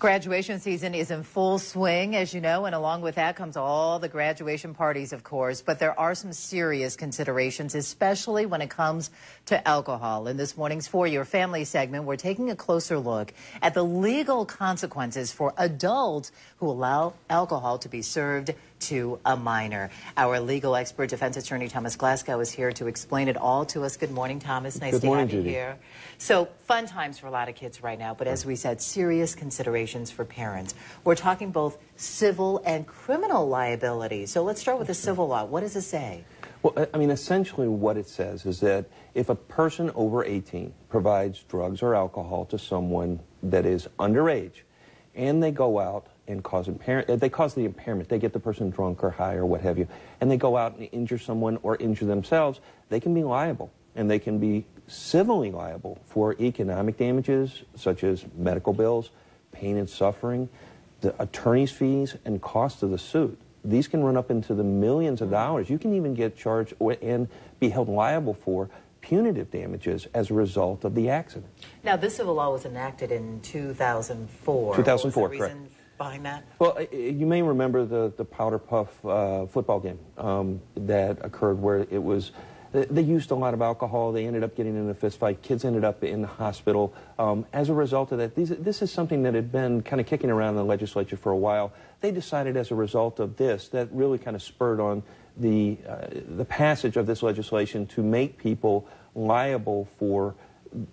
Graduation season is in full swing, as you know, and along with that comes all the graduation parties, of course. But there are some serious considerations, especially when it comes to alcohol. In this morning's For Your Family segment, we're taking a closer look at the legal consequences for adults who allow alcohol to be served to a minor. Our legal expert, defense attorney Thomas Glasgow, is here to explain it all to us. Good morning, Thomas. Nice to have you here. So, fun times for a lot of kids right now, but as we said, serious considerations for parents. We're talking both civil and criminal liability. So let's start with the civil law. What does it say? Well, I mean, essentially what it says is that if a person over 18 provides drugs or alcohol to someone that is underage, and they go out and cause the impairment, they get the person drunk or high or what have you, and they go out and injure someone or injure themselves, they can be liable, and they can be civilly liable for economic damages such as medical bills, pain and suffering, the attorney's fees, and cost of the suit. These can run up into the millions of dollars. You can even get charged and be held liable for punitive damages as a result of the accident. Now, this civil law was enacted in 2004. 2004, what was the correct. reason behind that? Well, you may remember the Powder Puff football game that occurred where it was, they used a lot of alcohol. They ended up getting in a fist fight. Kids ended up in the hospital. As a result of that, this is something that had been kind of kicking around in the legislature for a while. They decided as a result of this, that really kind of spurred on the passage of this legislation to make people liable for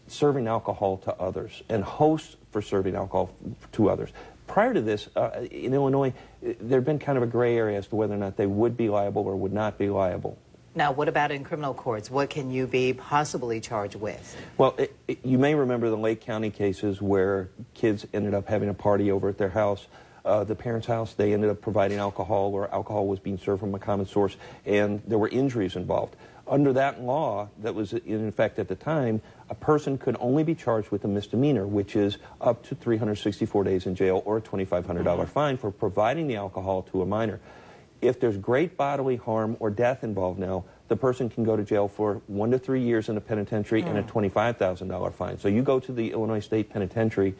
serving alcohol to others and hosts for serving alcohol to others. Prior to this, in Illinois, there had been kind of a gray area as to whether or not they would be liable or would not be liable. Now, what about in criminal courts? What can you be possibly charged with? Well, you may remember the Lake County cases where kids ended up having a party over at their house, the parents' house. They ended up providing alcohol, or alcohol was being served from a common source, and there were injuries involved. Under that law that was in effect at the time, a person could only be charged with a misdemeanor, which is up to 364 days in jail or a $2,500 fine for providing the alcohol to a minor. If there's great bodily harm or death involved now, the person can go to jail for 1 to 3 years in a penitentiary and a $25,000 fine. So you go to the Illinois State Penitentiary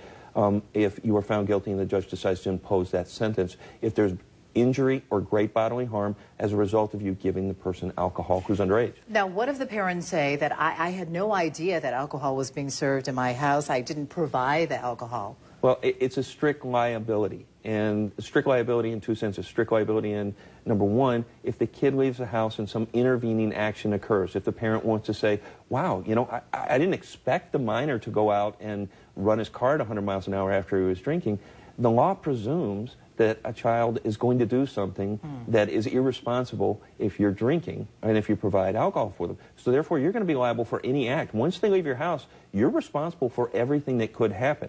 if you are found guilty and the judge decides to impose that sentence. If there's injury or great bodily harm as a result of you giving the person alcohol who's underage. Now, what if the parents say that I had no idea that alcohol was being served in my house, I didn't provide the alcohol? Well, it's a strict liability, and strict liability in two senses. Strict liability in, number one, if the kid leaves the house and some intervening action occurs. If the parent wants to say, wow, you know, I didn't expect the minor to go out and run his car at 100 miles an hour after he was drinking, the law presumes that a child is going to do something that is irresponsible if you're drinking and if you provide alcohol for them. So therefore, you're going to be liable for any act. Once they leave your house, you're responsible for everything that could happen.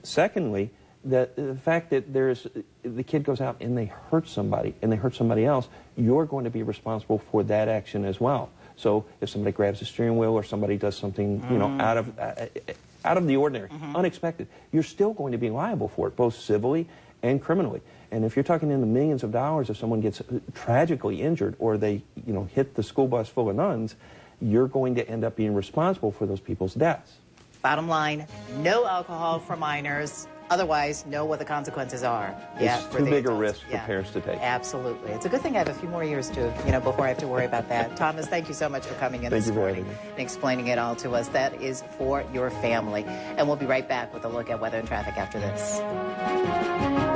Secondly, the fact that the kid goes out and they hurt somebody and they hurt somebody else, you're going to be responsible for that action as well. So if somebody grabs the steering wheel or somebody does something, you know, out of the ordinary, unexpected, you're still going to be liable for it, both civilly and criminally. And if you're talking in the millions of dollars, if someone gets tragically injured or they, you know, hit the school bus full of nuns, you're going to end up being responsible for those people's deaths. Bottom line, no alcohol for minors. Otherwise, know what the consequences are. It's too big a risk for parents to take. Absolutely. It's a good thing I have a few more years to, you know, before I have to worry about that. Thomas, thank you so much for coming in this morning and explaining it all to us. That is For Your Family. And we'll be right back with a look at weather and traffic after this.